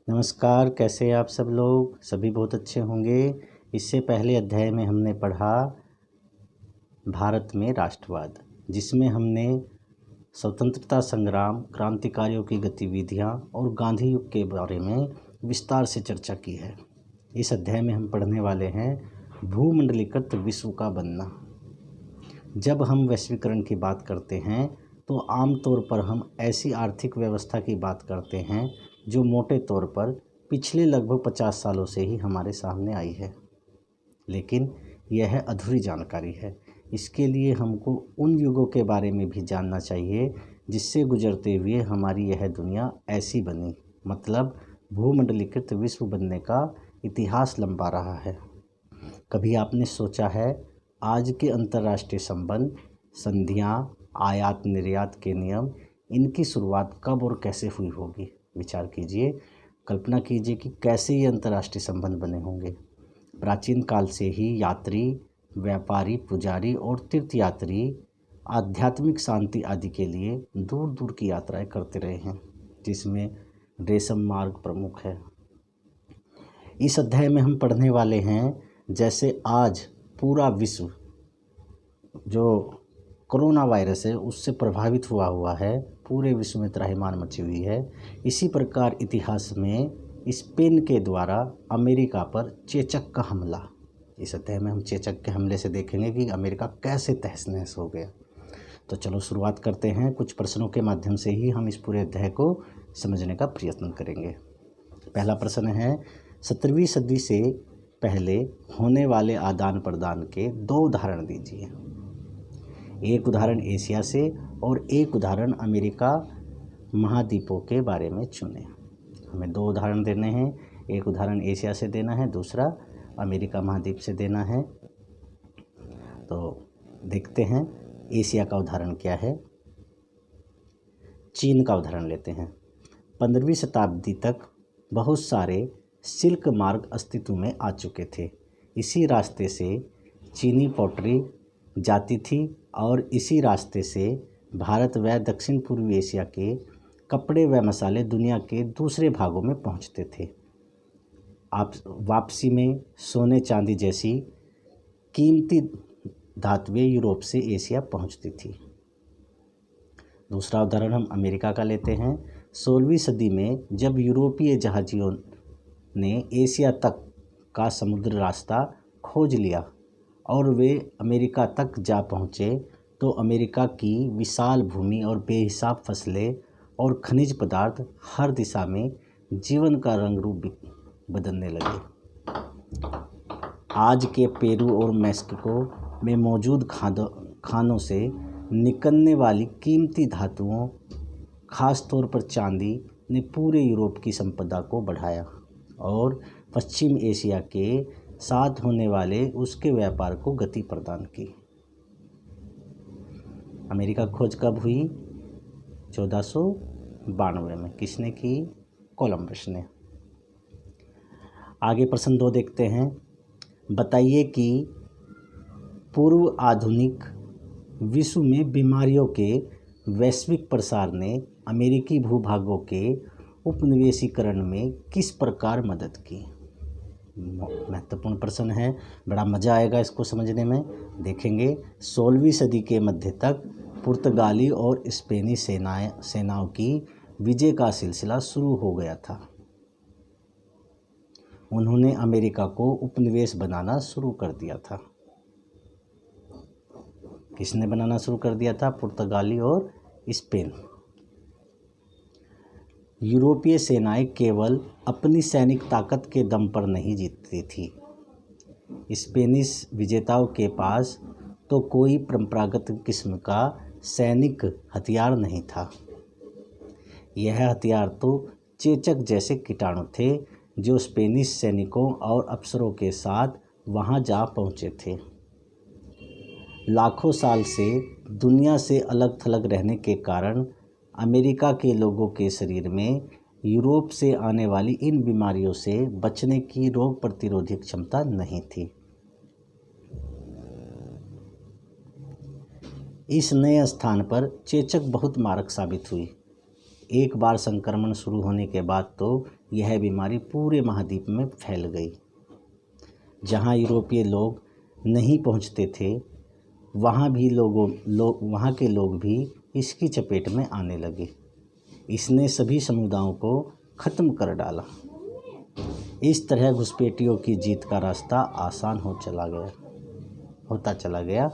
नमस्कार, कैसे हैं आप सब लोग? सभी बहुत अच्छे होंगे। इससे पहले अध्याय में हमने पढ़ा भारत में राष्ट्रवाद, जिसमें हमने स्वतंत्रता संग्राम, क्रांतिकारियों की गतिविधियां और गांधी युग के बारे में विस्तार से चर्चा की है। इस अध्याय में हम पढ़ने वाले हैं भूमंडलीकृत विश्व का बनना। जब हम वैश्वीकरण की बात करते हैं तो आमतौर पर हम ऐसी आर्थिक व्यवस्था की बात करते हैं जो मोटे तौर पर पिछले लगभग 50 सालों से ही हमारे सामने आई है, लेकिन यह अधूरी जानकारी है। इसके लिए हमको उन युगों के बारे में भी जानना चाहिए जिससे गुजरते हुए हमारी यह दुनिया ऐसी बनी, मतलब भूमंडलीकृत विश्व बनने का इतिहास लंबा रहा है। कभी आपने सोचा है आज के अंतर्राष्ट्रीय संबंध, संधियाँ, आयात निर्यात के नियम, इनकी शुरुआत कब और कैसे हुई होगी? विचार कीजिए, कल्पना कीजिए कि कैसे ये अंतर्राष्ट्रीय संबंध बने होंगे। प्राचीन काल से ही यात्री, व्यापारी, पुजारी और तीर्थयात्री आध्यात्मिक शांति आदि के लिए दूर दूर की यात्राएं करते रहे हैं, जिसमें रेशम मार्ग प्रमुख है। इस अध्याय में हम पढ़ने वाले हैं जैसे आज पूरा विश्व जो कोरोना वायरस है उससे प्रभावित हुआ है, पूरे विश्व में त्राहिमाम मची हुई है। इसी प्रकार इतिहास में स्पेन के द्वारा अमेरिका पर चेचक का हमला, इस अध्याय में हम चेचक के हमले से देखेंगे कि अमेरिका कैसे तहस नहस हो गया। तो चलो शुरुआत करते हैं। कुछ प्रश्नों के माध्यम से ही हम इस पूरे अध्याय को समझने का प्रयत्न करेंगे। पहला प्रश्न है, 17वीं सदी से पहले होने वाले आदान प्रदान के 2 उदाहरण दीजिए। एक उदाहरण एशिया से और एक उदाहरण अमेरिका महाद्वीपों के बारे में चुनें। हमें 2 उदाहरण देने हैं, एक उदाहरण एशिया से देना है, दूसरा अमेरिका महाद्वीप से देना है। तो देखते हैं एशिया का उदाहरण क्या है। चीन का उदाहरण लेते हैं। 15वीं शताब्दी तक बहुत सारे सिल्क मार्ग अस्तित्व में आ चुके थे। इसी रास्ते से चीनी पॉटरी जाती थी और इसी रास्ते से भारत व दक्षिण पूर्वी एशिया के कपड़े व मसाले दुनिया के दूसरे भागों में पहुंचते थे। आप वापसी में सोने चांदी जैसी कीमती धातुएं यूरोप से एशिया पहुंचती थी। दूसरा उदाहरण हम अमेरिका का लेते हैं। 16वीं सदी में जब यूरोपीय जहाजियों ने एशिया तक का समुद्र रास्ता खोज लिया और वे अमेरिका तक जा पहुँचे, तो अमेरिका की विशाल भूमि और बेहिसाब फसलें और खनिज पदार्थ हर दिशा में जीवन का रंग रूप बदलने लगे। आज के पेरू और मैक्सिको में मौजूद खानों से निकलने वाली कीमती धातुओं, खास तौर पर चांदी, ने पूरे यूरोप की संपदा को बढ़ाया और पश्चिम एशिया के साथ होने वाले उसके व्यापार को गति प्रदान की। अमेरिका खोज कब हुई? 1492 में। किसने की? कोलंबस ने। आगे प्रश्न 2 देखते हैं। बताइए कि पूर्व आधुनिक विश्व में बीमारियों के वैश्विक प्रसार ने अमेरिकी भूभागों के उपनिवेशीकरण में किस प्रकार मदद की? महत्वपूर्ण प्रश्न है, बड़ा मज़ा आएगा इसको समझने में। देखेंगे 16वीं सदी के मध्य तक पुर्तगाली और स्पेनी सेनाओं की विजय का सिलसिला शुरू हो गया था। उन्होंने अमेरिका को उपनिवेश बनाना शुरू कर दिया था। किसने बनाना शुरू कर दिया था? पुर्तगाली और स्पेन। यूरोपीय सेनाएं केवल अपनी सैनिक ताकत के दम पर नहीं जीतती थी। स्पेनिश विजेताओं के पास तो कोई परंपरागत किस्म का सैनिक हथियार नहीं था। यह हथियार तो चेचक जैसे कीटाणु थे जो स्पेनिश सैनिकों और अफसरों के साथ वहां जा पहुंचे थे। लाखों साल से दुनिया से अलग थलग रहने के कारण अमेरिका के लोगों के शरीर में यूरोप से आने वाली इन बीमारियों से बचने की रोग प्रतिरोधी क्षमता नहीं थी। इस नए स्थान पर चेचक बहुत मारक साबित हुई। एक बार संक्रमण शुरू होने के बाद तो यह बीमारी पूरे महाद्वीप में फैल गई। जहाँ यूरोपीय लोग नहीं पहुँचते थे वहाँ के लोग भी इसकी चपेट में आने लगे। इसने सभी समुदायों को ख़त्म कर डाला। इस तरह घुसपैठियों की जीत का रास्ता आसान होता चला गया।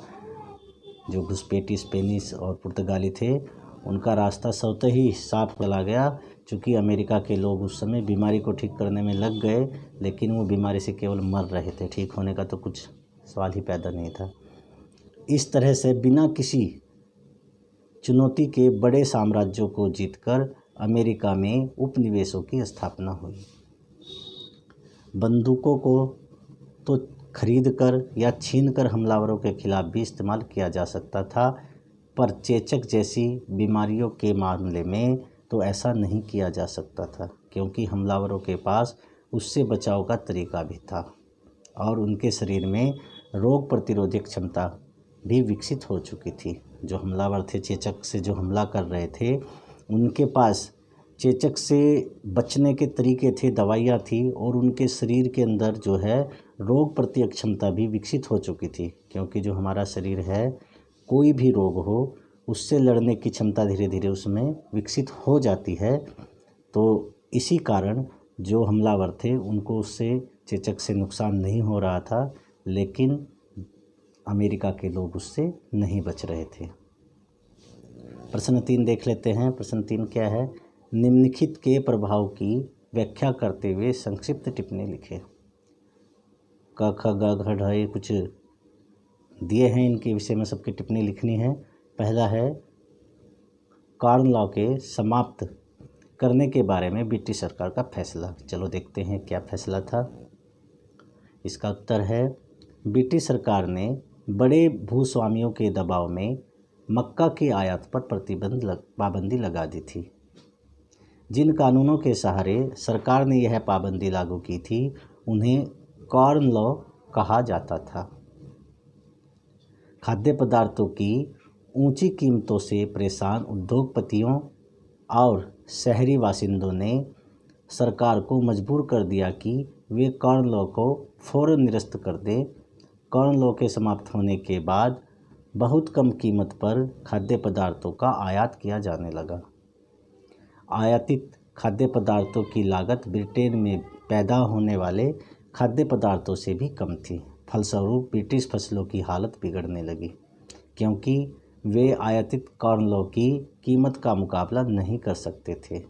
जो घुसपैठी स्पेनिश और पुर्तगाली थे उनका रास्ता स्वतः ही साफ चला गया। चूँकि अमेरिका के लोग उस समय बीमारी को ठीक करने में लग गए, लेकिन वो बीमारी से केवल मर रहे थे, ठीक होने का तो कुछ सवाल ही पैदा नहीं था। इस तरह से बिना किसी चुनौती के बड़े साम्राज्यों को जीतकर अमेरिका में उपनिवेशों की स्थापना हुई। बंदूकों को तो खरीद कर या छीन कर हमलावरों के खिलाफ भी इस्तेमाल किया जा सकता था, पर चेचक जैसी बीमारियों के मामले में तो ऐसा नहीं किया जा सकता था, क्योंकि हमलावरों के पास उससे बचाव का तरीका भी था और उनके शरीर में रोग प्रतिरोधक क्षमता भी विकसित हो चुकी थी। जो हमलावर थे, चेचक से जो हमला कर रहे थे, उनके पास चेचक से बचने के तरीके थे, दवाइयाँ थी और उनके शरीर के अंदर जो है रोग प्रतिरोधक क्षमता भी विकसित हो चुकी थी। क्योंकि जो हमारा शरीर है, कोई भी रोग हो उससे लड़ने की क्षमता धीरे धीरे उसमें विकसित हो जाती है। तो इसी कारण जो हमलावर थे उनको उससे चेचक से नुकसान नहीं हो रहा था, लेकिन अमेरिका के लोग उससे नहीं बच रहे थे। प्रश्न 3 देख लेते हैं। प्रश्न 3 क्या है? निम्नलिखित के प्रभाव की व्याख्या करते हुए संक्षिप्त टिप्पणी लिखें। क ख ग घ ढ कुछ दिए हैं, इनके विषय में सबकी टिप्पणी लिखनी है। पहला है कॉर्न लॉ के समाप्त करने के बारे में ब्रिटिश सरकार का फैसला। चलो देखते हैं क्या फैसला था। इसका उत्तर है ब्रिटिश सरकार ने बड़े भूस्वामियों के दबाव में मक्का की आयात पर पाबंदी लगा दी थी। जिन कानूनों के सहारे सरकार ने यह पाबंदी लागू की थी उन्हें कॉर्न लॉ कहा जाता था। खाद्य पदार्थों की ऊंची कीमतों से परेशान उद्योगपतियों और शहरी बासिंदों ने सरकार को मजबूर कर दिया कि वे कॉर्न लॉ को फौरन निरस्त कर दें। कॉर्न लॉ के समाप्त होने के बाद बहुत कम कीमत पर खाद्य पदार्थों का आयात किया जाने लगा। आयातित खाद्य पदार्थों की लागत ब्रिटेन में पैदा होने वाले खाद्य पदार्थों से भी कम थी। फलस्वरूप ब्रिटिश फसलों की हालत बिगड़ने लगी, क्योंकि वे आयातित कॉर्न लॉ की कीमत का मुकाबला नहीं कर सकते थे।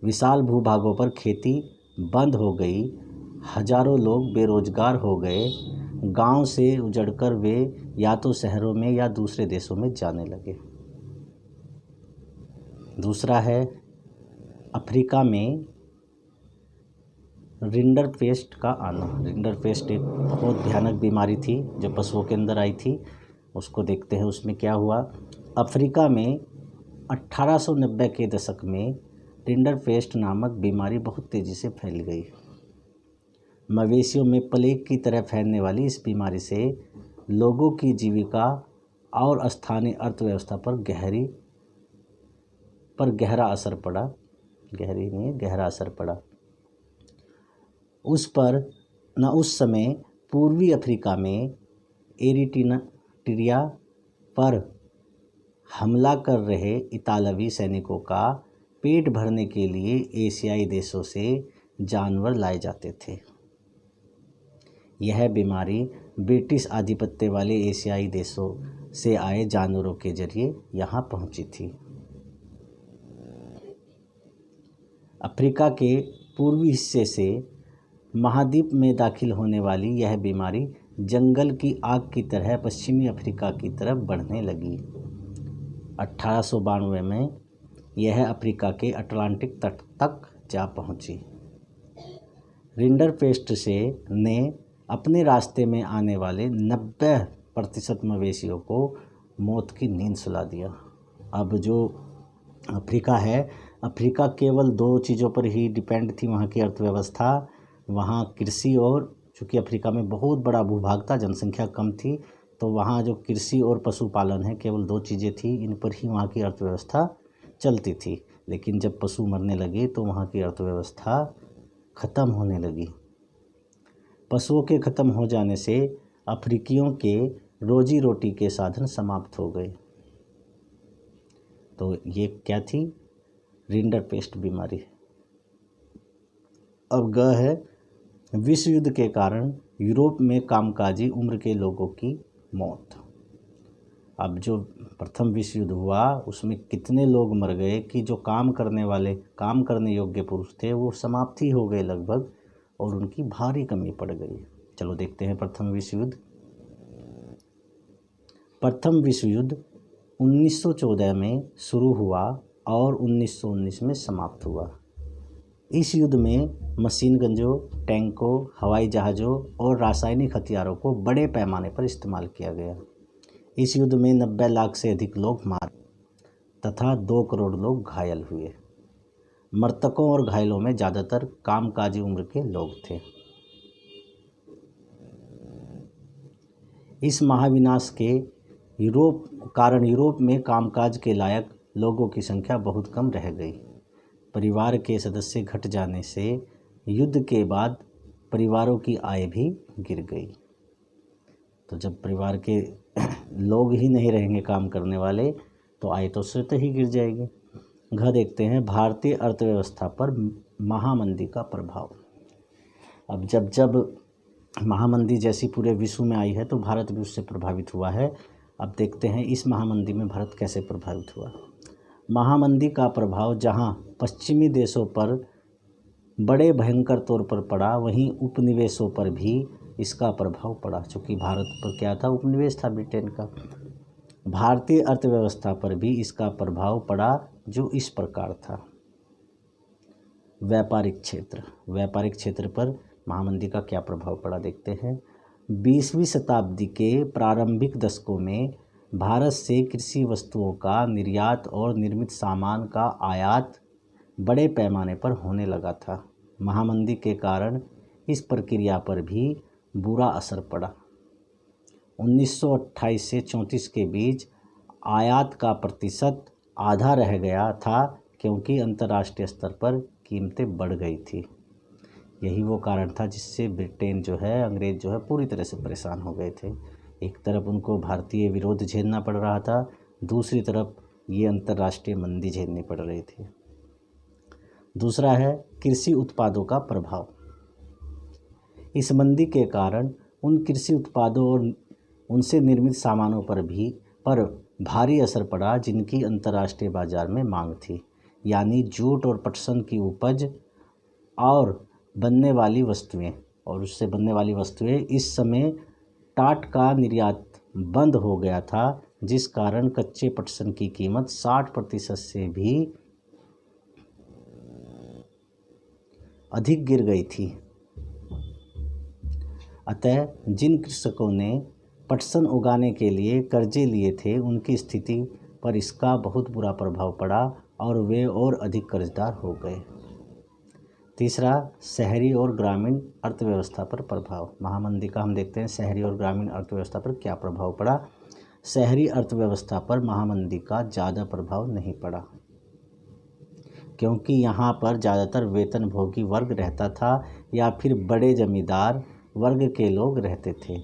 विशाल भूभागों पर खेती बंद हो गई, हजारों लोग बेरोजगार हो गए, गांव से उजड़कर वे या तो शहरों में या दूसरे देशों में जाने लगे। दूसरा है अफ्रीका में रिंडरपेस्ट का आना। रिंडरपेस्ट एक बहुत भयानक बीमारी थी जो पशुओं के अंदर आई थी। उसको देखते हैं उसमें क्या हुआ। अफ्रीका में 1890 के दशक में रिंडरपेस्ट नामक बीमारी बहुत तेज़ी से फैल गई। मवेशियों में प्लेग की तरह फैलने वाली इस बीमारी से लोगों की जीविका और स्थानीय अर्थव्यवस्था पर गहरा असर पड़ा। उस समय पूर्वी अफ्रीका में एरिट्रिया पर हमला कर रहे इतालवी सैनिकों का पेट भरने के लिए एशियाई देशों से जानवर लाए जाते थे। यह बीमारी ब्रिटिश आधिपत्य वाले एशियाई देशों से आए जानवरों के जरिए यहाँ पहुँची थी। अफ्रीका के पूर्वी हिस्से से महाद्वीप में दाखिल होने वाली यह बीमारी जंगल की आग की तरह पश्चिमी अफ्रीका की तरफ बढ़ने लगी। 1892 में यह अफ्रीका के अटलांटिक तट तक जा पहुंची। रिंडरपेस्ट ने अपने रास्ते में आने वाले 90% मवेशियों को मौत की नींद सुला दिया। अब जो अफ्रीका है, अफ्रीका केवल 2 चीज़ों पर ही डिपेंड थी वहाँ की अर्थव्यवस्था। वहाँ कृषि और चूँकि अफ्रीका में बहुत बड़ा भूभाग था, जनसंख्या कम थी, तो वहाँ जो कृषि और पशुपालन है, केवल 2 चीज़ें थी। इन पर ही वहाँ की अर्थव्यवस्था चलती थी। लेकिन जब पशु मरने लगे तो वहाँ की अर्थव्यवस्था ख़त्म होने लगी। पशुओं के ख़त्म हो जाने से अफ्रीकियों के रोजी रोटी के साधन समाप्त हो गए। तो ये क्या थी? रिंडरपेस्ट बीमारी। अब ग है विश्व युद्ध के कारण यूरोप में कामकाजी उम्र के लोगों की मौत। अब जो प्रथम विश्व युद्ध हुआ उसमें कितने लोग मर गए कि जो काम करने योग्य पुरुष थे वो समाप्त ही हो गए लगभग, और उनकी भारी कमी पड़ गई। चलो देखते हैं प्रथम विश्व युद्ध। प्रथम विश्व युद्ध 1914 में शुरू हुआ और 1919 में समाप्त हुआ। इस युद्ध में मशीन गनों, टैंकों, हवाई जहाज़ों और रासायनिक हथियारों को बड़े पैमाने पर इस्तेमाल किया गया। इस युद्ध में 90 लाख से अधिक लोग मारे तथा 2 करोड़ लोग घायल हुए। मृतकों और घायलों में ज़्यादातर कामकाजी उम्र के लोग थे। इस महाविनाश के यूरोप में कामकाज के लायक लोगों की संख्या बहुत कम रह गई। परिवार के सदस्य घट जाने से युद्ध के बाद परिवारों की आय भी गिर गई। तो जब परिवार के लोग ही नहीं रहेंगे काम करने वाले तो आय तो स्वतः ही गिर जाएगी। घर देखते हैं भारतीय अर्थव्यवस्था पर महामंदी का प्रभाव। अब जब महामंदी जैसी पूरे विश्व में आई है तो भारत भी उससे प्रभावित हुआ है। अब देखते हैं इस महामंदी में भारत कैसे प्रभावित हुआ। महामंदी का प्रभाव जहां पश्चिमी देशों पर बड़े भयंकर तौर पर पड़ा, वहीं उपनिवेशों पर भी इसका प्रभाव पड़ा। चूँकि भारत पर क्या था? उपनिवेश था ब्रिटेन का। भारतीय अर्थव्यवस्था पर भी इसका प्रभाव पड़ा जो इस प्रकार था। व्यापारिक क्षेत्र पर महामंदी का क्या प्रभाव पड़ा देखते हैं। 20वीं शताब्दी के प्रारंभिक दशकों में भारत से कृषि वस्तुओं का निर्यात और निर्मित सामान का आयात बड़े पैमाने पर होने लगा था। महामंदी के कारण इस प्रक्रिया पर भी बुरा असर पड़ा। 1928 से 34 के बीच आयात का प्रतिशत आधा रह गया था क्योंकि अंतर्राष्ट्रीय स्तर पर कीमतें बढ़ गई थी। यही वो कारण था जिससे ब्रिटेन अंग्रेज़ पूरी तरह से परेशान हो गए थे। एक तरफ उनको भारतीय विरोध झेलना पड़ रहा था, दूसरी तरफ ये अंतर्राष्ट्रीय मंदी झेलनी पड़ रही थी। दूसरा है कृषि उत्पादों का प्रभाव। इस मंदी के कारण उन कृषि उत्पादों और उनसे निर्मित सामानों पर भारी असर पड़ा जिनकी अंतर्राष्ट्रीय बाजार में मांग थी, यानी जूट और पटसन की उपज और बनने वाली वस्तुएं, और उससे बनने वाली वस्तुएं। इस समय टाट का निर्यात बंद हो गया था, जिस कारण कच्चे पटसन की कीमत 60% से भी अधिक गिर गई थी। अतः जिन कृषकों ने पटसन उगाने के लिए कर्जे लिए थे उनकी स्थिति पर इसका बहुत बुरा प्रभाव पड़ा और वे और अधिक कर्जदार हो गए। तीसरा, शहरी और ग्रामीण अर्थव्यवस्था पर प्रभाव। महामंदी का हम देखते हैं शहरी और ग्रामीण अर्थव्यवस्था पर क्या प्रभाव पड़ा। शहरी अर्थव्यवस्था पर महामंदी का ज़्यादा प्रभाव नहीं पड़ा क्योंकि यहाँ पर ज़्यादातर वेतनभोगी वर्ग रहता था या फिर बड़े जमींदार वर्ग के लोग रहते थे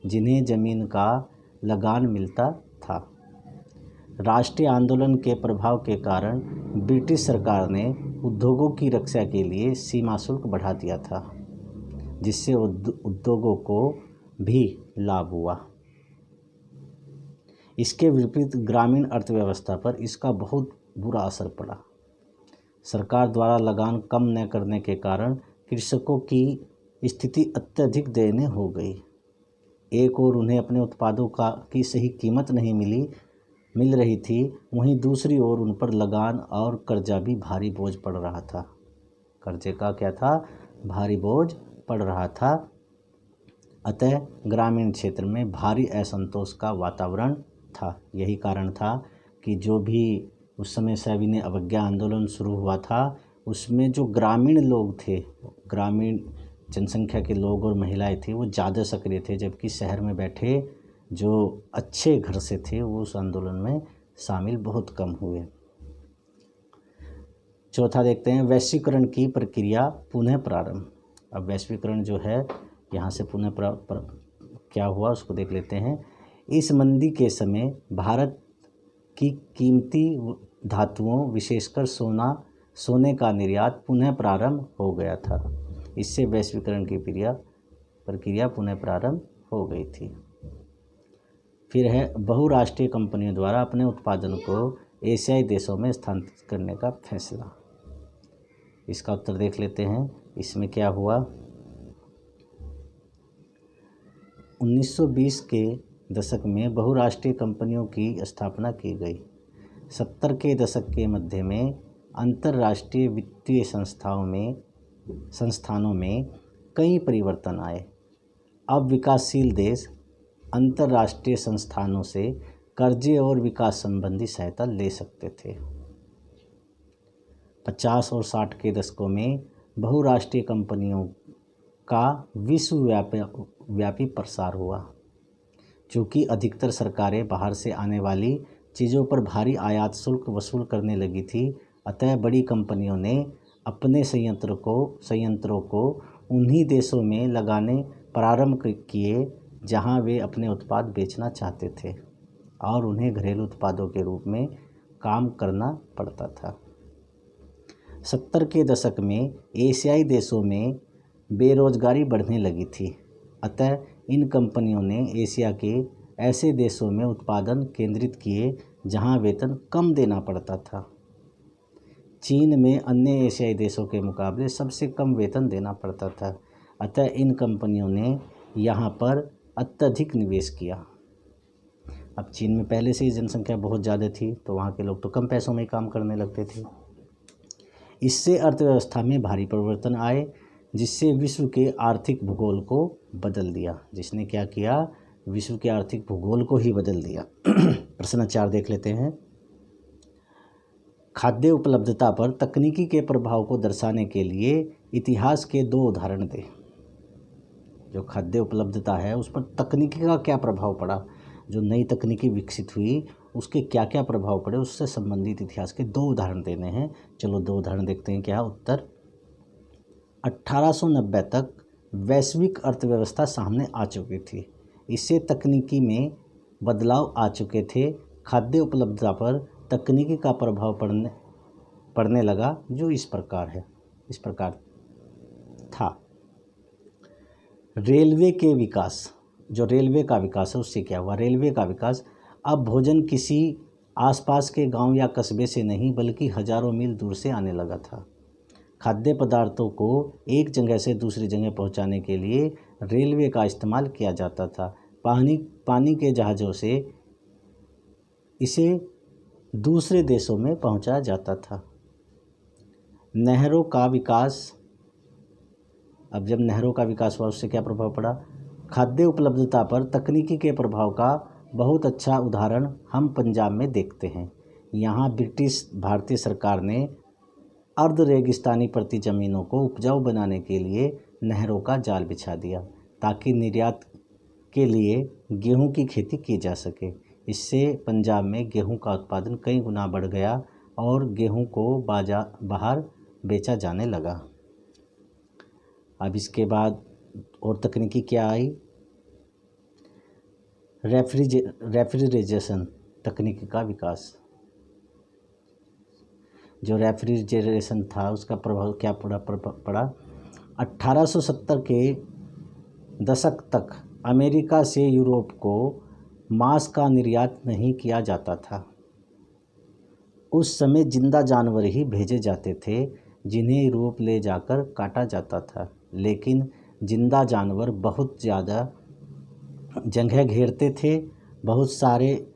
जिन्हें ज़मीन का लगान मिलता था। राष्ट्रीय आंदोलन के प्रभाव के कारण ब्रिटिश सरकार ने उद्योगों की रक्षा के लिए सीमा शुल्क बढ़ा दिया था, जिससे उद्योगों को भी लाभ हुआ। इसके विपरीत ग्रामीण अर्थव्यवस्था पर इसका बहुत बुरा असर पड़ा। सरकार द्वारा लगान कम न करने के कारण कृषकों की स्थिति अत्यधिक दयनीय हो गई। एक ओर उन्हें अपने उत्पादों की सही कीमत नहीं मिल रही थी, वहीं दूसरी ओर उन पर लगान और कर्जा भी भारी बोझ पड़ रहा था। कर्जे का क्या था? भारी बोझ पड़ रहा था। अतः ग्रामीण क्षेत्र में भारी असंतोष का वातावरण था। यही कारण था कि जो भी उस समय सविनय अवज्ञा आंदोलन शुरू हुआ था उसमें जो ग्रामीण लोग थे, ग्रामीण जनसंख्या के लोग और महिलाएं थे, वो ज़्यादा सक्रिय थे, जबकि शहर में बैठे जो अच्छे घर से थे वो उस आंदोलन में शामिल बहुत कम हुए। चौथा देखते हैं वैश्वीकरण की प्रक्रिया पुनः प्रारंभ। अब वैश्वीकरण जो है यहाँ से पुनः क्या हुआ उसको देख लेते हैं। इस मंदी के समय भारत की कीमती धातुओं विशेषकर सोने का निर्यात पुनः प्रारंभ हो गया था। इससे वैश्वीकरण की प्रक्रिया पुनः प्रारंभ हो गई थी। फिर है बहुराष्ट्रीय कंपनियों द्वारा अपने उत्पादन को एशियाई देशों में स्थानांतरित करने का फैसला। इसका उत्तर देख लेते हैं। इसमें क्या हुआ, 1920 के दशक में बहुराष्ट्रीय कंपनियों की स्थापना की गई। 70 के दशक के मध्य में अंतर्राष्ट्रीय वित्तीय संस्थानों में कई परिवर्तन आए। अब विकासशील देश अंतर्राष्ट्रीय संस्थानों से कर्जे और विकास संबंधी सहायता ले सकते थे। 50 और 60 के दशकों में बहुराष्ट्रीय कंपनियों का विश्वव्यापी प्रसार हुआ। चूँकि अधिकतर सरकारें बाहर से आने वाली चीज़ों पर भारी आयात शुल्क वसूल करने लगी थी, अतः बड़ी कंपनियों ने अपने संयंत्रों को उन्हीं देशों में लगाने प्रारंभ किए जहां वे अपने उत्पाद बेचना चाहते थे और उन्हें घरेलू उत्पादों के रूप में काम करना पड़ता था। 70 के दशक में एशियाई देशों में बेरोजगारी बढ़ने लगी थी, अतः इन कंपनियों ने एशिया के ऐसे देशों में उत्पादन केंद्रित किए जहां वेतन कम देना पड़ता था। चीन में अन्य एशियाई देशों के मुकाबले सबसे कम वेतन देना पड़ता था, अतः इन कंपनियों ने यहाँ पर अत्यधिक निवेश किया। अब चीन में पहले से ही जनसंख्या बहुत ज़्यादा थी, तो वहाँ के लोग तो कम पैसों में काम करने लगते थे। इससे अर्थव्यवस्था में भारी परिवर्तन आए, जिससे विश्व के आर्थिक भूगोल को बदल दिया। जिसने क्या किया, विश्व के आर्थिक भूगोल को ही बदल दिया। प्रश्न 4 देख लेते हैं। खाद्य उपलब्धता पर तकनीकी के प्रभाव को दर्शाने के लिए इतिहास के 2 उदाहरण दें। जो खाद्य उपलब्धता है उस पर तकनीकी का क्या प्रभाव पड़ा, जो नई तकनीकी विकसित हुई उसके क्या क्या प्रभाव पड़े, उससे संबंधित इतिहास के 2 उदाहरण देने हैं। चलो 2 उदाहरण देखते हैं। क्या उत्तर, 1890 तक वैश्विक अर्थव्यवस्था सामने आ चुकी थी। इससे तकनीकी में बदलाव आ चुके थे। खाद्य उपलब्धता पर तकनीकी का प्रभाव पड़ने लगा, जो इस प्रकार था। रेलवे के विकास, जो रेलवे का विकास है उससे क्या हुआ, रेलवे का विकास, अब भोजन किसी आसपास के गांव या कस्बे से नहीं बल्कि हजारों मील दूर से आने लगा था। खाद्य पदार्थों को एक जगह से दूसरी जगह पहुंचाने के लिए रेलवे का इस्तेमाल किया जाता था। पानी के जहाज़ों से इसे दूसरे देशों में पहुंचाया जाता था। नहरों का विकास, अब जब नहरों का विकास हुआ उससे क्या प्रभाव पड़ा, खाद्य उपलब्धता पर तकनीकी के प्रभाव का बहुत अच्छा उदाहरण हम पंजाब में देखते हैं। यहाँ ब्रिटिश भारतीय सरकार ने अर्ध रेगिस्तानी प्रति ज़मीनों को उपजाऊ बनाने के लिए नहरों का जाल बिछा दिया ताकि निर्यात के लिए गेहूं की खेती की जा सके। इससे पंजाब में गेहूं का उत्पादन कई गुना बढ़ गया और गेहूं को बाहर बेचा जाने लगा। अब इसके बाद और तकनीकी क्या आई, रेफ्रिजरेशन तकनीकी का विकास। जो रेफ्रिजरेशन था उसका प्रभाव क्या पड़ा 1870 के दशक तक अमेरिका से यूरोप को मांस का निर्यात नहीं किया जाता था। उस समय जिंदा जानवर ही भेजे जाते थे जिन्हें यूरोप ले जाकर काटा जाता था, लेकिन जिंदा जानवर बहुत ज़्यादा जगह घेरते थे, बहुत सारे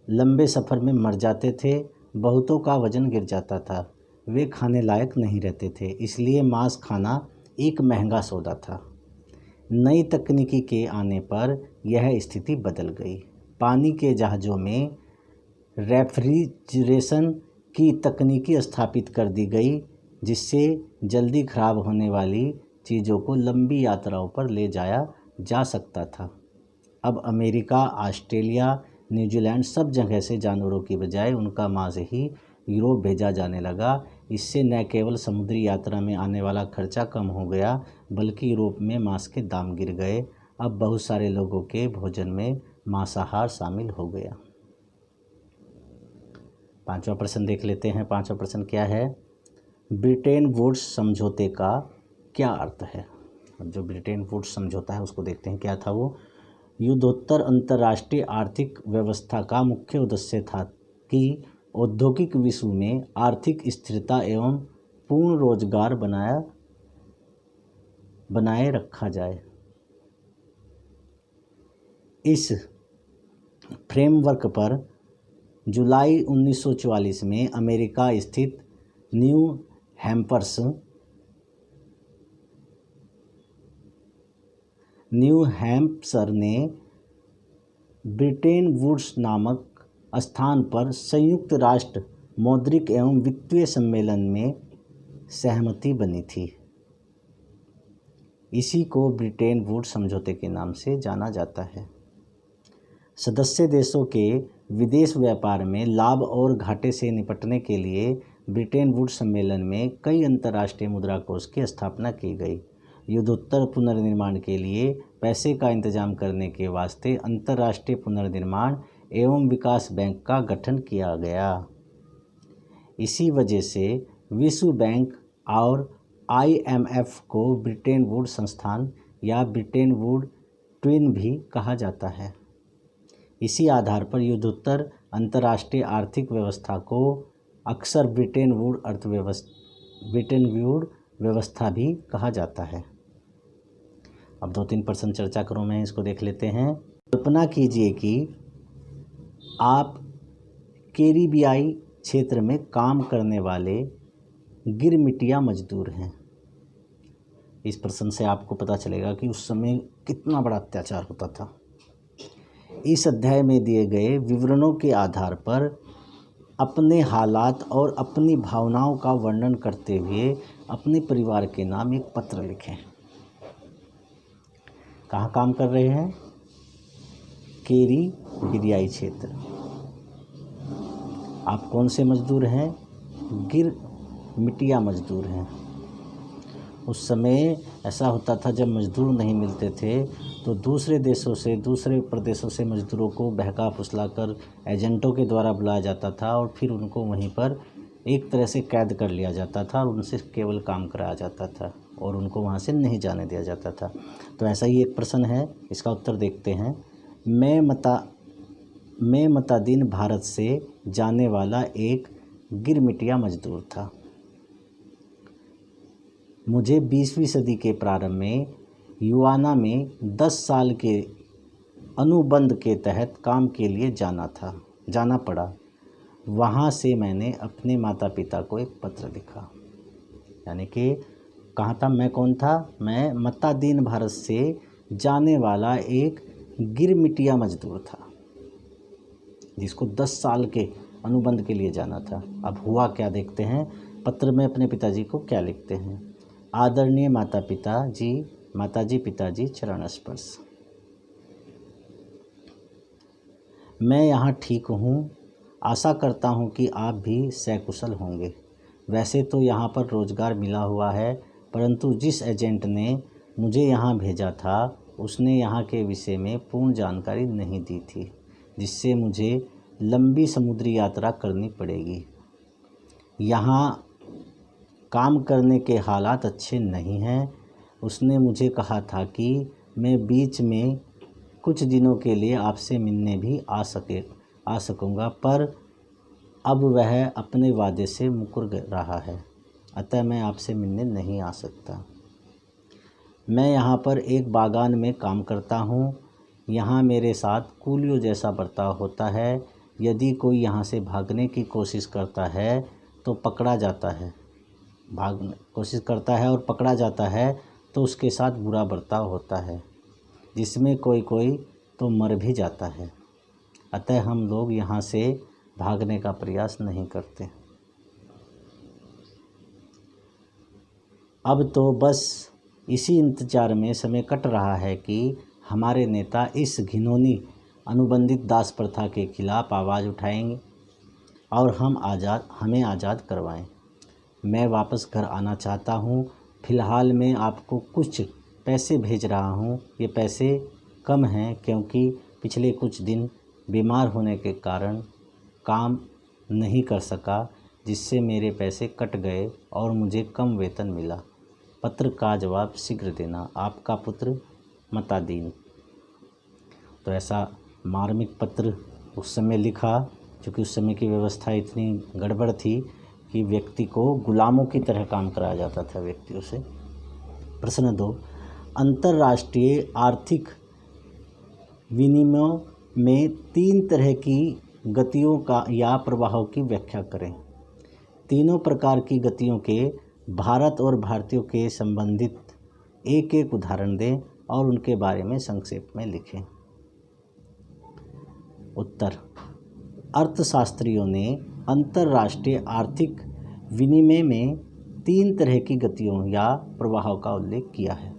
लंबे सफ़र में मर जाते थे, बहुतों का वज़न गिर जाता था, वे खाने लायक नहीं रहते थे, इसलिए मांस खाना एक महंगा सौदा था। नई तकनीकी के आने पर यह स्थिति बदल गई। पानी के जहाज़ों में रेफ्रिजरेशन की तकनीकी स्थापित कर दी गई, जिससे जल्दी खराब होने वाली चीज़ों को लंबी यात्राओं पर ले जाया जा सकता था। अब अमेरिका, ऑस्ट्रेलिया, न्यूजीलैंड सब जगह से जानवरों की बजाय उनका मांस ही यूरोप भेजा जाने लगा। इससे न केवल समुद्री यात्रा में आने वाला खर्चा कम हो गया बल्कि यूरोप में मांस के दाम गिर गए। अब बहुत सारे लोगों के भोजन में मांसाहार शामिल हो गया। पांचवा प्रश्न देख लेते हैं। पांचवा प्रश्न क्या है? ब्रिटेन वुड्स समझौते का क्या अर्थ है? अब जो ब्रिटेन वुड्स समझौता है उसको देखते हैं क्या था वो। युद्धोत्तर अंतर्राष्ट्रीय आर्थिक व्यवस्था का मुख्य उद्देश्य था कि औद्योगिक विश्व में आर्थिक स्थिरता एवं पूर्ण रोजगार बनाए रखा जाए। इस फ्रेमवर्क पर जुलाई 1944 में अमेरिका स्थित न्यू हैम्पशर ने ब्रिटेन वुड्स नामक स्थान पर संयुक्त राष्ट्र मौद्रिक एवं वित्तीय सम्मेलन में सहमति बनी थी। इसी को ब्रिटेन वुड्स समझौते के नाम से जाना जाता है। सदस्य देशों के विदेश व्यापार में लाभ और घाटे से निपटने के लिए ब्रिटेन वुड्स सम्मेलन में कई अंतर्राष्ट्रीय मुद्रा कोष की स्थापना की गई। युद्धोत्तर पुनर्निर्माण के लिए पैसे का इंतजाम करने के वास्ते अंतर्राष्ट्रीय पुनर्निर्माण एवं विकास बैंक का गठन किया गया। इसी वजह से विश्व बैंक और IMF को ब्रिटेन वुड्स संस्थान या ब्रिटेन वुड्स ट्विन भी कहा जाता है। इसी आधार पर युद्धोत्तर अंतर्राष्ट्रीय आर्थिक व्यवस्था को अक्सर ब्रिटेन वुड्स व्यवस्था भी कहा जाता है। अब 2-3 प्रश्न चर्चा करूँ मैं, इसको देख लेते हैं। कल्पना कीजिए कि आप कैरिबियाई क्षेत्र में काम करने वाले गिरमिटिया मजदूर हैं। इस प्रश्न से आपको पता चलेगा कि उस समय कितना बड़ा अत्याचार होता था। इस अध्याय में दिए गए विवरणों के आधार पर अपने हालात और अपनी भावनाओं का वर्णन करते हुए अपने परिवार के नाम एक पत्र लिखें। कहाँ काम कर रहे हैं? कैरिबियाई क्षेत्र। आप कौन से मजदूर हैं? गिरमिटिया मजदूर हैं। उस समय ऐसा होता था जब मजदूर नहीं मिलते थे तो दूसरे देशों से, दूसरे प्रदेशों से मजदूरों को बहका फुसला कर एजेंटों के द्वारा बुलाया जाता था और फिर उनको वहीं पर एक तरह से कैद कर लिया जाता था और उनसे केवल काम कराया जाता था और उनको वहाँ से नहीं जाने दिया जाता था। तो ऐसा ही एक प्रश्न है, इसका उत्तर देखते हैं। मैं मतादीन भारत से जाने वाला एक गिरमिटिया मजदूर था। मुझे 20वीं सदी के प्रारंभ में युआना में 10 साल के अनुबंध के तहत काम के लिए जाना पड़ा। वहाँ से मैंने अपने माता पिता को एक पत्र लिखा। यानी कि कहाँ था? मैं कौन था? मैं मतादीन भारत से जाने वाला एक गिरमिटिया मजदूर था जिसको 10 साल के अनुबंध के लिए जाना था। अब हुआ क्या देखते हैं। पत्र में अपने पिताजी को क्या लिखते हैं? आदरणीय माताजी पिताजी चरण स्पर्श। मैं यहाँ ठीक हूँ। आशा करता हूँ कि आप भी सकुशल होंगे। वैसे तो यहाँ पर रोज़गार मिला हुआ है, परंतु जिस एजेंट ने मुझे यहाँ भेजा था उसने यहाँ के विषय में पूर्ण जानकारी नहीं दी थी, जिससे मुझे लंबी समुद्री यात्रा करनी पड़ेगी। यहाँ काम करने के हालात अच्छे नहीं हैं। उसने मुझे कहा था कि मैं बीच में कुछ दिनों के लिए आपसे मिलने भी आ सकूँगा, पर अब वह अपने वादे से मुकर रहा है, अतः मैं आपसे मिलने नहीं आ सकता। मैं यहाँ पर एक बागान में काम करता हूँ। यहाँ मेरे साथ कूलियों जैसा बर्ताव होता है। यदि कोई यहाँ से भागने की कोशिश करता है तो पकड़ा जाता है। और पकड़ा जाता है तो उसके साथ बुरा बर्ताव होता है, जिसमें कोई तो मर भी जाता है। अतः हम लोग यहाँ से भागने का प्रयास नहीं करते। अब तो बस इसी इंतजार में समय कट रहा है कि हमारे नेता इस घिनौनी अनुबंधित दास प्रथा के खिलाफ आवाज़ उठाएंगे और हमें आज़ाद करवाएं। मैं वापस घर आना चाहता हूँ। फ़िलहाल मैं आपको कुछ पैसे भेज रहा हूँ। ये पैसे कम हैं क्योंकि पिछले कुछ दिन बीमार होने के कारण काम नहीं कर सका, जिससे मेरे पैसे कट गए और मुझे कम वेतन मिला। पत्र का जवाब शीघ्र देना। आपका पुत्र मतादीन। तो ऐसा मार्मिक पत्र उस समय लिखा, क्योंकि उस समय की व्यवस्था इतनी गड़बड़ थी कि व्यक्ति को गुलामों की तरह काम कराया जाता था व्यक्तियों से। प्रश्न 2, अंतर्राष्ट्रीय आर्थिक विनिमय में 3 तरह की गतियों का या प्रवाहों की व्याख्या करें। तीनों प्रकार की गतियों के भारत और भारतीयों के संबंधित एक एक उदाहरण दें और उनके बारे में संक्षेप में लिखें। उत्तर, अर्थशास्त्रियों ने अंतर्राष्ट्रीय आर्थिक विनिमय में 3 तरह की गतियों या प्रवाहों का उल्लेख किया है।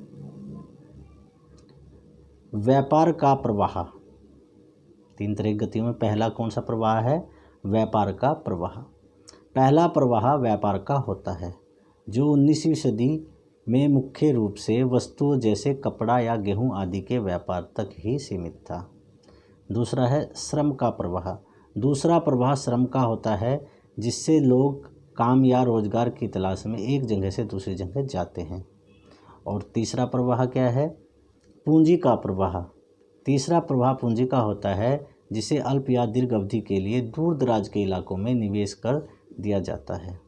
व्यापार का प्रवाह। 3 तरह की गतियों में पहला कौन सा प्रवाह है? व्यापार का प्रवाह। पहला प्रवाह व्यापार का होता है, जो 19वीं सदी में मुख्य रूप से वस्तुओं जैसे कपड़ा या गेहूं आदि के व्यापार तक ही सीमित था। दूसरा है श्रम का प्रवाह। दूसरा प्रवाह श्रम का होता है, जिससे लोग काम या रोजगार की तलाश में एक जगह से दूसरी जगह जाते हैं। और तीसरा प्रवाह क्या है? पूंजी का प्रवाह। तीसरा प्रवाह पूंजी का होता है, जिसे अल्प या दीर्घ अवधि के लिए दूर दराज के इलाकों में निवेश कर दिया जाता है।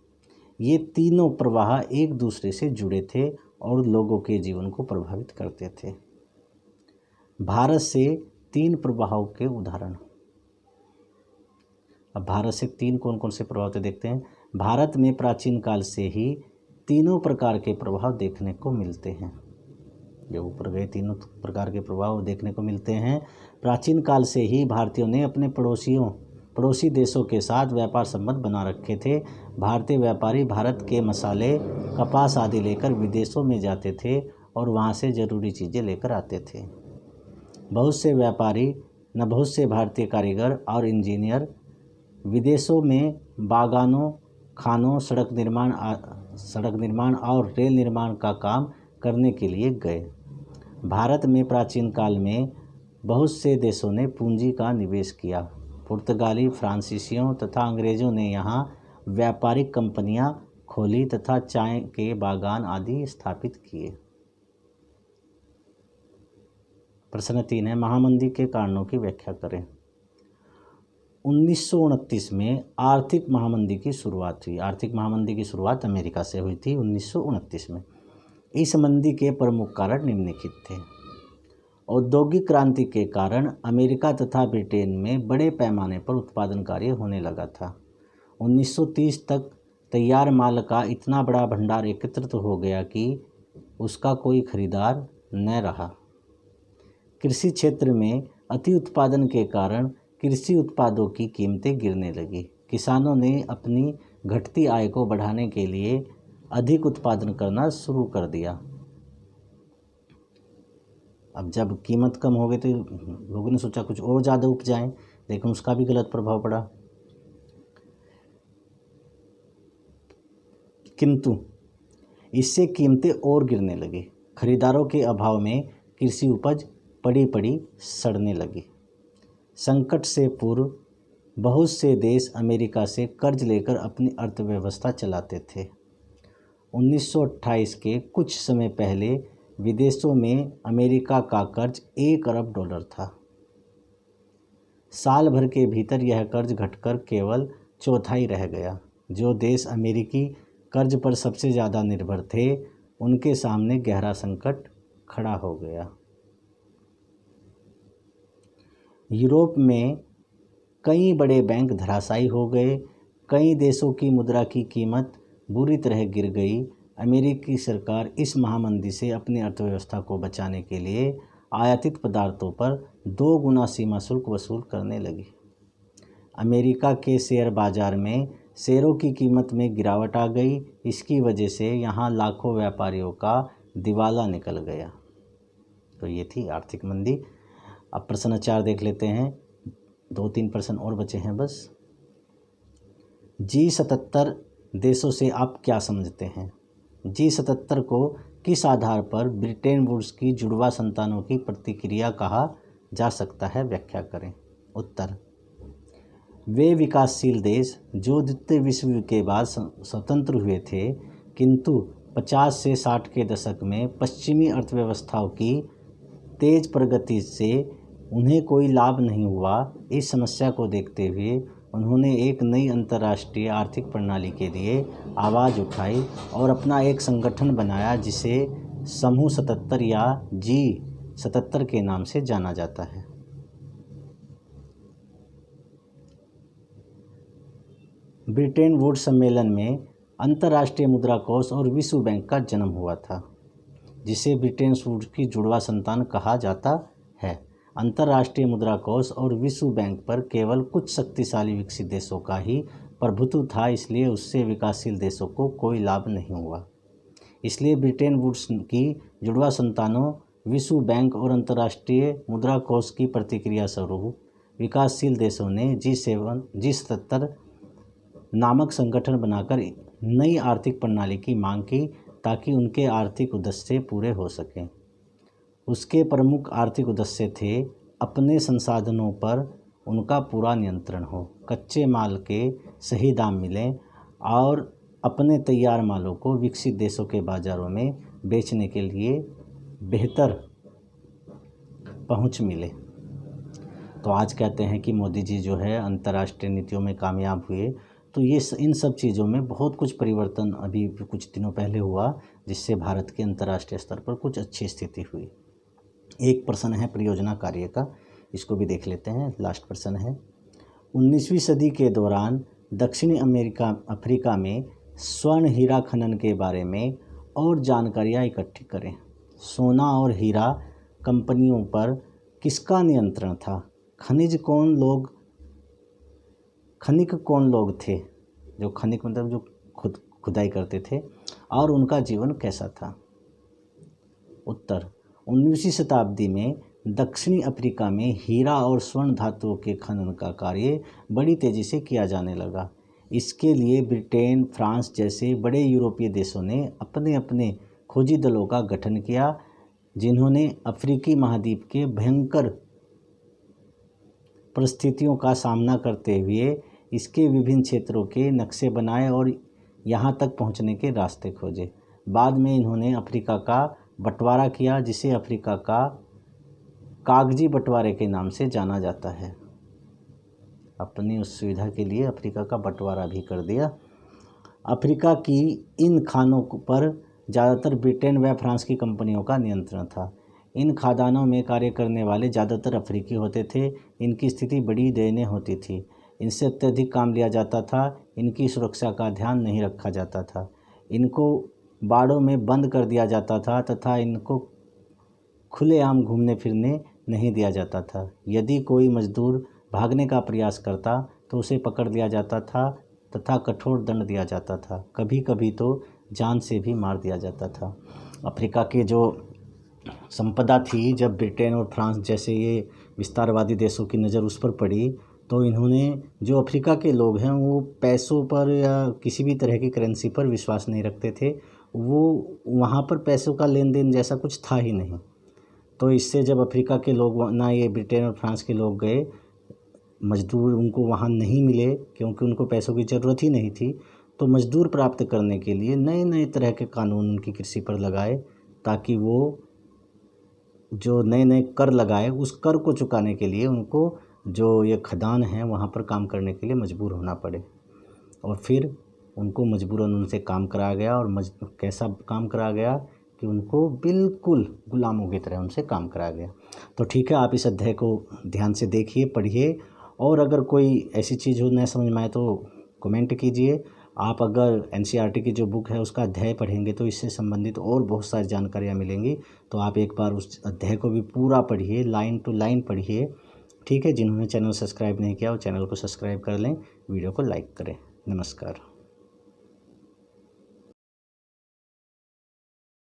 ये तीनों प्रवाह एक दूसरे से जुड़े थे और लोगों के जीवन को प्रभावित करते थे। भारत से 3 प्रवाहों के उदाहरण। अब भारत से 3 कौन कौन से प्रभाव थे देखते हैं। भारत में प्राचीन काल से ही तीनों प्रकार के प्रभाव देखने को मिलते हैं। जो ऊपर गए तीनों प्रकार के प्रभाव देखने को मिलते हैं। प्राचीन काल से ही भारतीयों ने अपने पड़ोसी देशों के साथ व्यापार संबंध बना रखे थे। भारतीय व्यापारी भारत के मसाले, कपास आदि लेकर विदेशों में जाते थे और वहां से ज़रूरी चीज़ें लेकर आते थे। बहुत से भारतीय कारीगर और इंजीनियर विदेशों में बागानों, खानों, सड़क निर्माण और रेल निर्माण का काम करने के लिए गए। भारत में प्राचीन काल में बहुत से देशों ने पूंजी का निवेश किया। पुर्तगाली, फ्रांसीसियों तथा अंग्रेज़ों ने यहाँ व्यापारिक कंपनियां खोली तथा चाय के बागान आदि स्थापित किए। प्रश्न 3 है, महामंदी के कारणों की व्याख्या करें। 1929 में आर्थिक महामंदी की शुरुआत हुई। आर्थिक महामंदी की शुरुआत अमेरिका से हुई थी 1929 में। इस मंदी के प्रमुख कारण निम्नलिखित थे। औद्योगिक क्रांति के कारण अमेरिका तथा ब्रिटेन में बड़े पैमाने पर उत्पादन कार्य होने लगा था। 1930 तक तैयार माल का इतना बड़ा भंडार एकत्रित हो गया कि उसका कोई खरीदार न रहा। कृषि क्षेत्र में अति उत्पादन के कारण कृषि उत्पादों की कीमतें गिरने लगी। किसानों ने अपनी घटती आय को बढ़ाने के लिए अधिक उत्पादन करना शुरू कर दिया। अब जब कीमत कम हो गई तो लोगों ने सोचा कुछ और ज़्यादा उपजाएं, लेकिन उसका भी गलत प्रभाव पड़ा। किंतु इससे कीमतें और गिरने लगी। खरीदारों के अभाव में कृषि उपज पड़ी सड़ने लगी। संकट से पूर्व बहुत से देश अमेरिका से कर्ज लेकर अपनी अर्थव्यवस्था चलाते थे। 1928 के कुछ समय पहले विदेशों में अमेरिका का कर्ज $1 अरब था। साल भर के भीतर यह कर्ज घटकर केवल चौथाई रह गया। जो देश अमेरिकी कर्ज पर सबसे ज़्यादा निर्भर थे, उनके सामने गहरा संकट खड़ा हो गया। यूरोप में कई बड़े बैंक धराशायी हो गए। कई देशों की मुद्रा की कीमत बुरी तरह गिर गई। अमेरिकी सरकार इस महामंदी से अपनी अर्थव्यवस्था को बचाने के लिए आयातित पदार्थों पर 2 गुना सीमा शुल्क वसूल करने लगी। अमेरिका के शेयर बाजार में शेयरों की कीमत में गिरावट आ गई। इसकी वजह से यहाँ लाखों व्यापारियों का दिवाला निकल गया। तो ये थी आर्थिक मंदी। अब प्रश्न 4 देख लेते हैं। 2-3 प्रश्न और बचे हैं बस। G77 देशों से आप क्या समझते हैं? G77 को किस आधार पर ब्रिटेन वुड्स की जुड़वा संतानों की प्रतिक्रिया कहा जा सकता है? व्याख्या करें। उत्तर, वे विकासशील देश जो द्वितीय विश्व युद्ध के बाद स्वतंत्र हुए थे, किंतु 50 से 60 के दशक में पश्चिमी अर्थव्यवस्थाओं की तेज प्रगति से उन्हें कोई लाभ नहीं हुआ। इस समस्या को देखते हुए उन्होंने एक नई अंतर्राष्ट्रीय आर्थिक प्रणाली के लिए आवाज़ उठाई और अपना एक संगठन बनाया जिसे समूह 77 या G77 के नाम से जाना जाता है। ब्रिटेन वुड्स सम्मेलन में अंतर्राष्ट्रीय मुद्रा कोष और विश्व बैंक का जन्म हुआ था, जिसे ब्रिटेन वुड्स की जुड़वा संतान कहा जाता है। अंतर्राष्ट्रीय मुद्रा कोष और विश्व बैंक पर केवल कुछ शक्तिशाली विकसित देशों का ही प्रभुत्व था, इसलिए उससे विकासशील देशों को कोई लाभ नहीं हुआ। इसलिए ब्रिटेन वुड्स की जुड़वा संतानों विश्व बैंक और अंतर्राष्ट्रीय मुद्रा कोष की प्रतिक्रिया स्वरूप विकासशील देशों ने G77 नामक संगठन बनाकर नई आर्थिक प्रणाली की मांग की ताकि उनके आर्थिक उद्देश्य पूरे हो सकें। उसके प्रमुख आर्थिक उद्देश्य थे अपने संसाधनों पर उनका पूरा नियंत्रण हो, कच्चे माल के सही दाम मिलें और अपने तैयार मालों को विकसित देशों के बाज़ारों में बेचने के लिए बेहतर पहुंच मिले। तो आज कहते हैं कि मोदी जी जो है अंतर्राष्ट्रीय नीतियों में कामयाब हुए। तो ये इन सब चीज़ों में बहुत कुछ परिवर्तन अभी कुछ दिनों पहले हुआ, जिससे भारत के अंतर्राष्ट्रीय स्तर पर कुछ अच्छी स्थिति हुई। एक प्रश्न है परियोजना कार्य का, इसको भी देख लेते हैं। लास्ट प्रश्न है, 19वीं सदी के दौरान दक्षिणी अफ्रीका में स्वर्ण हीरा खनन के बारे में और जानकारियाँ इकट्ठी करें। सोना और हीरा कंपनियों पर किसका नियंत्रण था? खनिक कौन लोग थे? जो खनिक मतलब जो खुदाई करते थे, और उनका जीवन कैसा था? उत्तर, 19वीं शताब्दी में दक्षिणी अफ्रीका में हीरा और स्वर्ण धातुओं के खनन का कार्य बड़ी तेज़ी से किया जाने लगा। इसके लिए ब्रिटेन, फ्रांस जैसे बड़े यूरोपीय देशों ने अपने अपने खोजी दलों का गठन किया, जिन्होंने अफ्रीकी महाद्वीप के भयंकर परिस्थितियों का सामना करते हुए इसके विभिन्न क्षेत्रों के नक्शे बनाए और यहाँ तक पहुँचने के रास्ते खोजे। बाद में इन्होंने अफ्रीका का बंटवारा किया, जिसे अफ्रीका का कागजी बंटवारे के नाम से जाना जाता है। अपनी उस सुविधा के लिए अफ्रीका का बंटवारा भी कर दिया। अफ्रीका की इन खानों पर ज़्यादातर ब्रिटेन व फ्रांस की कंपनियों का नियंत्रण था। इन खदानों में कार्य करने वाले ज़्यादातर अफ्रीकी होते थे। इनकी स्थिति बड़ी दयनीय होती थी। इनसे अत्यधिक काम लिया जाता था। इनकी सुरक्षा का ध्यान नहीं रखा जाता था। इनको बाड़ों में बंद कर दिया जाता था तथा इनको खुलेआम घूमने फिरने नहीं दिया जाता था। यदि कोई मजदूर भागने का प्रयास करता तो उसे पकड़ लिया जाता था तथा कठोर दंड दिया जाता था। कभी कभी तो जान से भी मार दिया जाता था। अफ्रीका के जो संपदा थी, जब ब्रिटेन और फ्रांस जैसे ये विस्तारवादी देशों की नज़र उस पर पड़ी, तो इन्होंने, जो अफ्रीका के लोग हैं, वो पैसों पर या किसी भी तरह की करेंसी पर विश्वास नहीं रखते थे। वो वहाँ पर पैसों का लेन देन जैसा कुछ था ही नहीं। तो इससे जब अफ्रीका के लोग ना, ये ब्रिटेन और फ्रांस के लोग गए, मजदूर उनको वहाँ नहीं मिले क्योंकि उनको पैसों की ज़रूरत ही नहीं थी, तो मजदूर प्राप्त करने के लिए नए नए तरह के कानून उनकी कृषि पर लगाए, ताकि वो जो नए नए कर लगाए, उस कर को चुकाने के लिए उनको जो ये खदान है वहाँ पर काम करने के लिए मजबूर होना पड़े। और फिर उनको मजबूरन उनसे काम कराया गया। और कैसा काम कराया गया कि उनको बिल्कुल गुलामों की तरह उनसे काम कराया गया। तो ठीक है, आप इस अध्याय को ध्यान से देखिए, पढ़िए, और अगर कोई ऐसी चीज़ हो न समझ में आए तो कमेंट कीजिए। आप अगर NCERT की जो बुक है उसका अध्याय पढ़ेंगे तो इससे संबंधित और बहुत सारी जानकारियाँ मिलेंगी। तो आप एक बार उस अध्याय को भी पूरा पढ़िए, लाइन टू लाइन पढ़िए। ठीक है, जिन्होंने चैनल सब्सक्राइब नहीं किया वो चैनल को सब्सक्राइब कर लें, वीडियो को लाइक करें। नमस्कार।